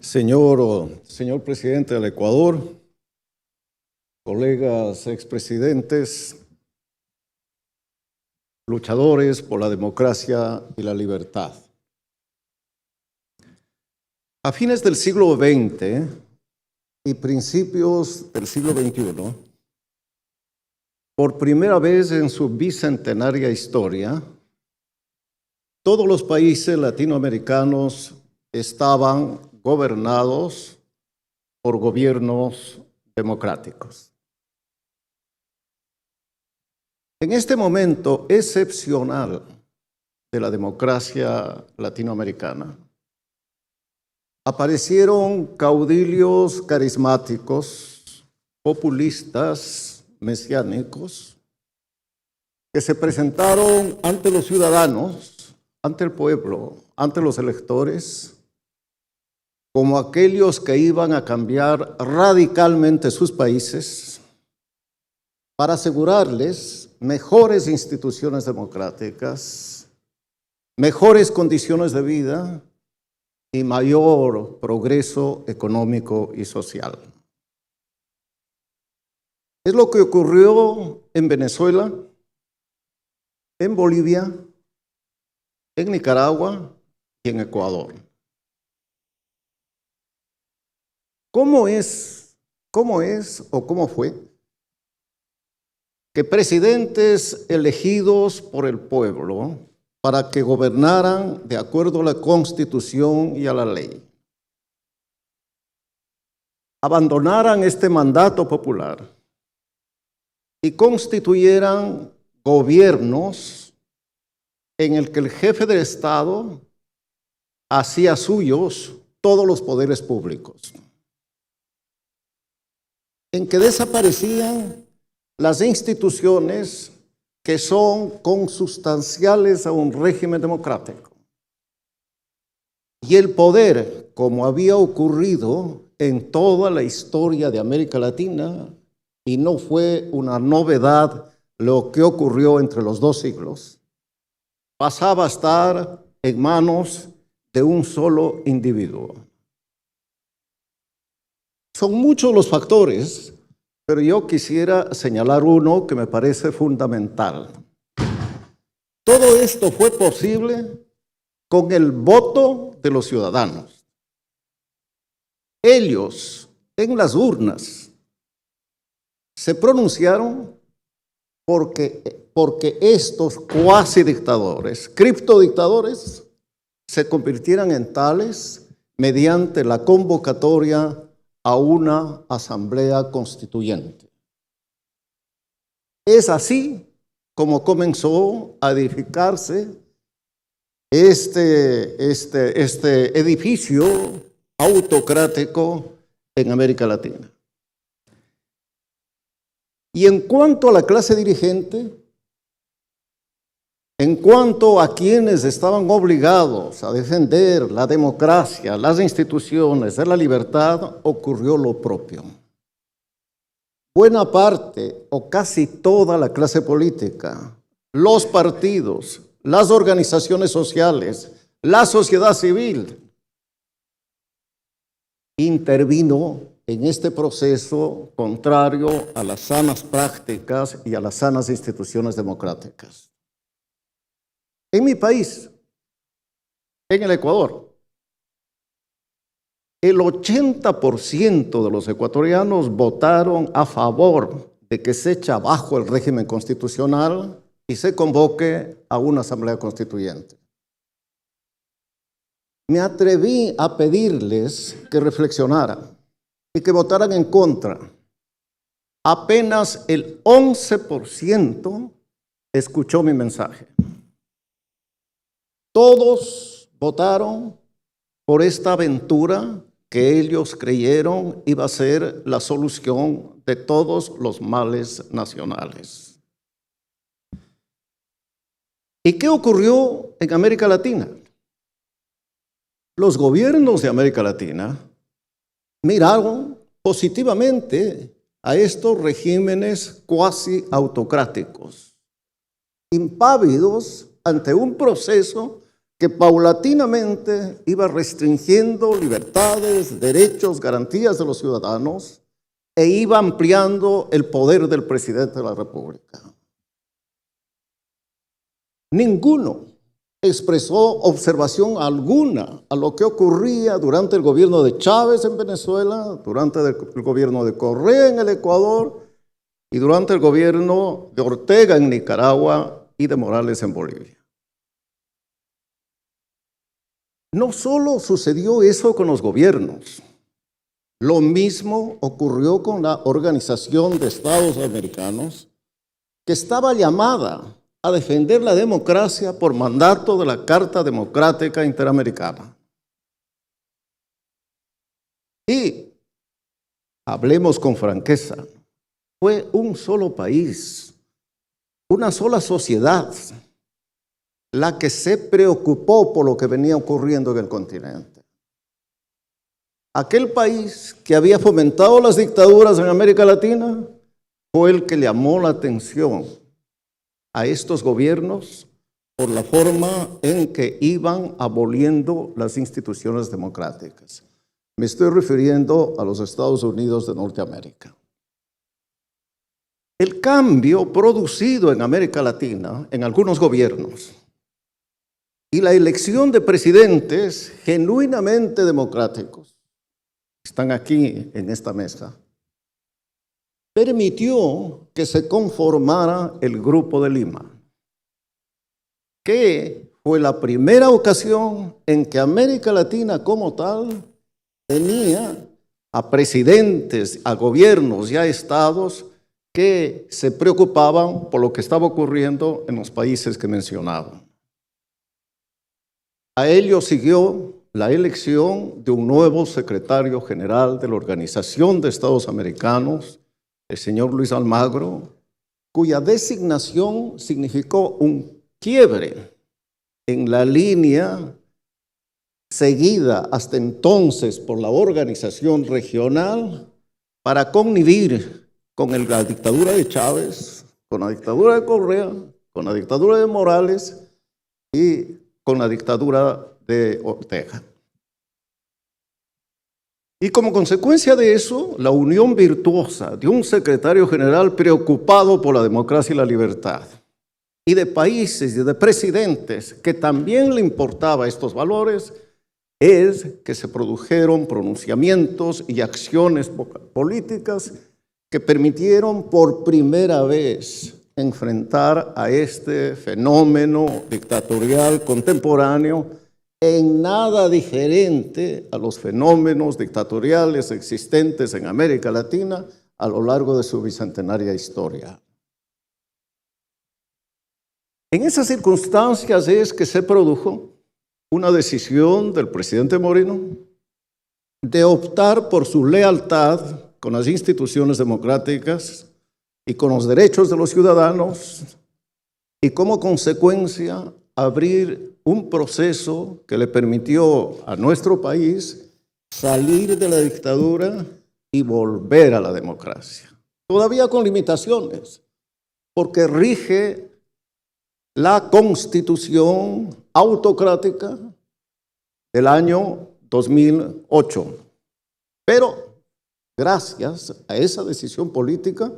Señor presidente del Ecuador, colegas expresidentes, luchadores por la democracia y la libertad. A fines del siglo XX y principios del siglo XXI, por primera vez en su bicentenaria historia, todos los países latinoamericanos estaban gobernados por gobiernos democráticos. En este momento excepcional de la democracia latinoamericana, aparecieron caudillos carismáticos, populistas, mesiánicos, que se presentaron ante los ciudadanos, ante el pueblo, ante los electores, como aquellos que iban a cambiar radicalmente sus países para asegurarles mejores instituciones democráticas, mejores condiciones de vida y mayor progreso económico y social. Es lo que ocurrió en Venezuela, en Bolivia, en Nicaragua y en Ecuador. ¿Cómo es o cómo fue que presidentes elegidos por el pueblo para que gobernaran de acuerdo a la Constitución y a la ley, abandonaran este mandato popular y constituyeran gobiernos en el que el jefe del Estado hacía suyos todos los poderes públicos, en que desaparecían las instituciones que son consustanciales a un régimen democrático? Y el poder, como había ocurrido en toda la historia de América Latina, y no fue una novedad lo que ocurrió entre los dos siglos, pasaba a estar en manos de un solo individuo. Son muchos los factores, pero yo quisiera señalar uno que me parece fundamental. Todo esto fue posible con el voto de los ciudadanos. Ellos, en las urnas, se pronunciaron porque estos cuasi dictadores, criptodictadores, se convirtieran en tales mediante la convocatoria a una asamblea constituyente. Es así como comenzó a edificarse este edificio autocrático en América Latina. Y en cuanto a la clase dirigente, en cuanto a quienes estaban obligados a defender la democracia, las instituciones de la libertad, ocurrió lo propio. Buena parte o casi toda la clase política, los partidos, las organizaciones sociales, la sociedad civil, intervino en este proceso contrario a las sanas prácticas y a las sanas instituciones democráticas. En mi país, en el Ecuador, el 80% de los ecuatorianos votaron a favor de que se eche abajo el régimen constitucional y se convoque a una asamblea constituyente. Me atreví a pedirles que reflexionaran y que votaran en contra. Apenas el 11% escuchó mi mensaje. Todos votaron por esta aventura que ellos creyeron iba a ser la solución de todos los males nacionales. ¿Y qué ocurrió en América Latina? Los gobiernos de América Latina miraron positivamente a estos regímenes cuasi autocráticos, impávidos ante un proceso que paulatinamente iba restringiendo libertades, derechos, garantías de los ciudadanos e iba ampliando el poder del presidente de la República. Ninguno expresó observación alguna a lo que ocurría durante el gobierno de Chávez en Venezuela, durante el gobierno de Correa en el Ecuador y durante el gobierno de Ortega en Nicaragua y de Morales en Bolivia. No solo sucedió eso con los gobiernos, lo mismo ocurrió con la Organización de Estados Americanos, que estaba llamada a defender la democracia por mandato de la Carta Democrática Interamericana. Y hablemos con franqueza, fue un solo país, una sola sociedad, la que se preocupó por lo que venía ocurriendo en el continente. Aquel país que había fomentado las dictaduras en América Latina fue el que llamó la atención a estos gobiernos por la forma en que iban aboliendo las instituciones democráticas. Me estoy refiriendo a los Estados Unidos de Norteamérica. El cambio producido en América Latina, en algunos gobiernos, y la elección de presidentes genuinamente democráticos, están aquí en esta mesa, permitió que se conformara el Grupo de Lima, que fue la primera ocasión en que América Latina como tal tenía a presidentes, a gobiernos y a estados que se preocupaban por lo que estaba ocurriendo en los países que mencionaba. A ello siguió la elección de un nuevo secretario general de la Organización de Estados Americanos, el señor Luis Almagro, cuya designación significó un quiebre en la línea seguida hasta entonces por la organización regional para connivir con la dictadura de Chávez, con la dictadura de Correa, con la dictadura de Morales y con la dictadura de Ortega. Y como consecuencia de eso, la unión virtuosa de un secretario general preocupado por la democracia y la libertad, y de países y de presidentes que también le importaba estos valores, es que se produjeron pronunciamientos y acciones políticas que permitieron por primera vez enfrentar a este fenómeno dictatorial contemporáneo en nada diferente a los fenómenos dictatoriales existentes en América Latina a lo largo de su bicentenaria historia. En esas circunstancias es que se produjo una decisión del presidente Moreno de optar por su lealtad con las instituciones democráticas y con los derechos de los ciudadanos y como consecuencia abrir un proceso que le permitió a nuestro país salir de la dictadura y volver a la democracia. Todavía con limitaciones, porque rige la Constitución autocrática del año 2008. Pero gracias a esa decisión política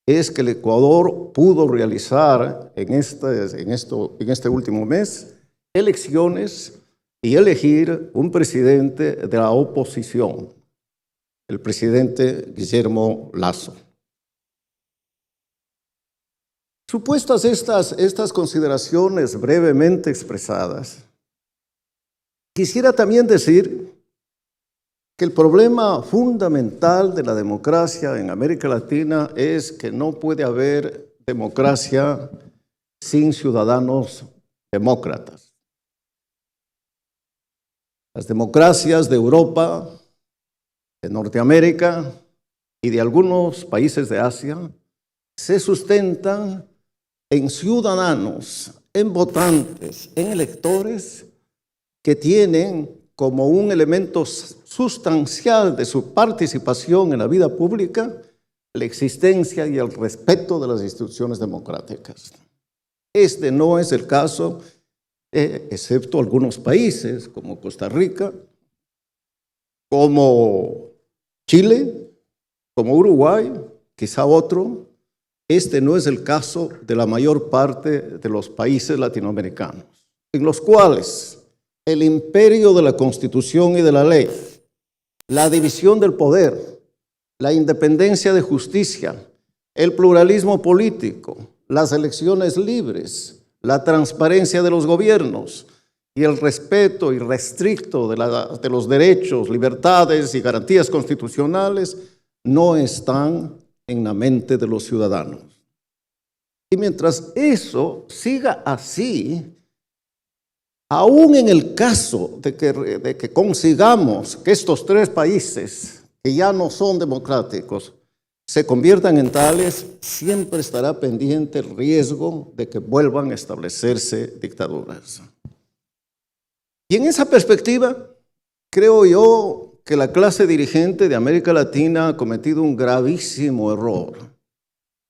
es que el Ecuador pudo realizar en este último mes elecciones y elegir un presidente de la oposición, el presidente Guillermo Lasso. Supuestas estas consideraciones brevemente expresadas, quisiera también decir que el problema fundamental de la democracia en América Latina es que no puede haber democracia sin ciudadanos demócratas. Las democracias de Europa, de Norteamérica y de algunos países de Asia se sustentan en ciudadanos, en votantes, en electores que tienen como un elemento sustancial de su participación en la vida pública la existencia y el respeto de las instituciones democráticas. Este no es el caso excepto algunos países como Costa Rica, como Chile, como Uruguay, quizá otro. Este no es el caso de la mayor parte de los países latinoamericanos, en los cuales el imperio de la Constitución y de la ley, la división del poder, la independencia de justicia, el pluralismo político, las elecciones libres, la transparencia de los gobiernos y el respeto irrestricto de los derechos, libertades y garantías constitucionales no están en la mente de los ciudadanos. Y mientras eso siga así, aún en el caso de que consigamos que estos tres países, que ya no son democráticos, se conviertan en tales, siempre estará pendiente el riesgo de que vuelvan a establecerse dictaduras. Y en esa perspectiva, creo yo que la clase dirigente de América Latina ha cometido un gravísimo error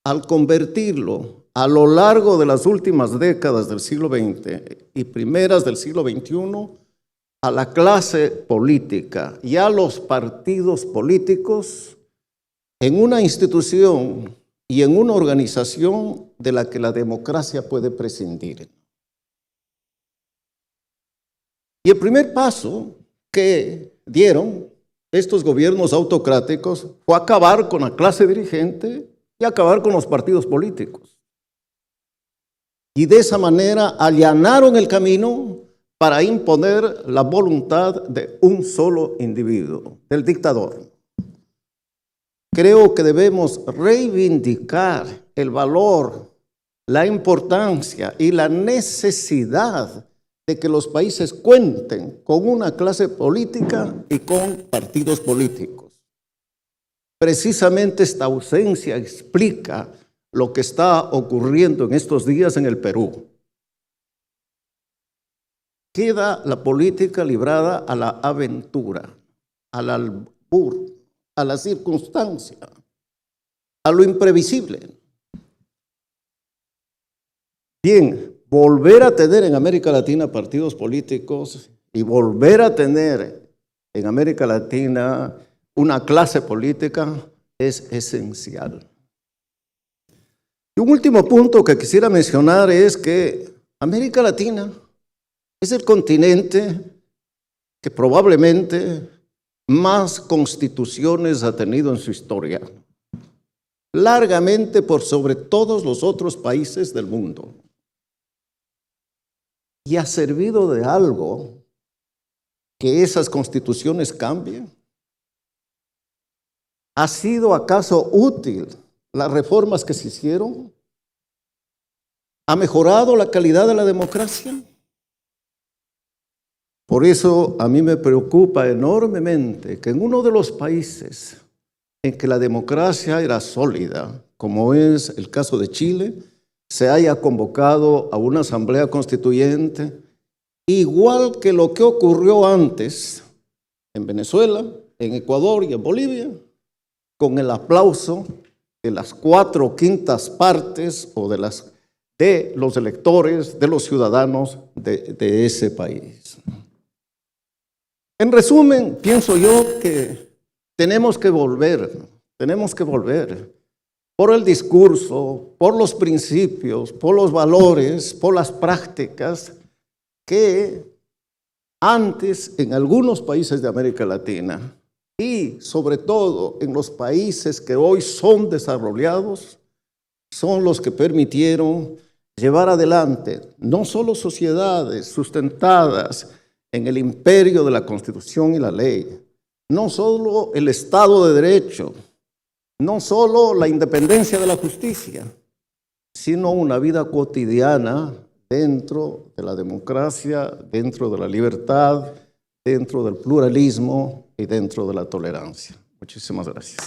al convertirlo a lo largo de las últimas décadas del siglo XX y primeras del siglo XXI a la clase política y a los partidos políticos en una institución y en una organización de la que la democracia puede prescindir. Y el primer paso que dieron estos gobiernos autocráticos fue acabar con la clase dirigente y acabar con los partidos políticos. Y de esa manera allanaron el camino para imponer la voluntad de un solo individuo, del dictador. Creo que debemos reivindicar el valor, la importancia y la necesidad de que los países cuenten con una clase política y con partidos políticos. Precisamente esta ausencia explica lo que está ocurriendo en estos días en el Perú. Queda la política librada a la aventura, al albur, a la circunstancia, a lo imprevisible. Bien, volver a tener en América Latina partidos políticos y volver a tener en América Latina una clase política es esencial. Y un último punto que quisiera mencionar es que América Latina es el continente que probablemente más constituciones ha tenido en su historia, largamente por sobre todos los otros países del mundo. ¿Y ha servido de algo que esas constituciones cambien? ¿Ha sido acaso útil las reformas que se hicieron? ¿Ha mejorado la calidad de la democracia? Por eso a mí me preocupa enormemente que en uno de los países en que la democracia era sólida, como es el caso de Chile, se haya convocado a una asamblea constituyente, igual que lo que ocurrió antes en Venezuela, en Ecuador y en Bolivia, con el aplauso de las 4/5 partes o de los electores, de los ciudadanos de ese país. En resumen, pienso yo que tenemos que volver por el discurso, por los principios, por los valores, por las prácticas que antes en algunos países de América Latina y sobre todo en los países que hoy son desarrollados, son los que permitieron llevar adelante no solo sociedades sustentadas en el imperio de la Constitución y la ley, no solo el Estado de Derecho, no solo la independencia de la justicia, sino una vida cotidiana dentro de la democracia, dentro de la libertad, dentro del pluralismo y dentro de la tolerancia. Muchísimas gracias.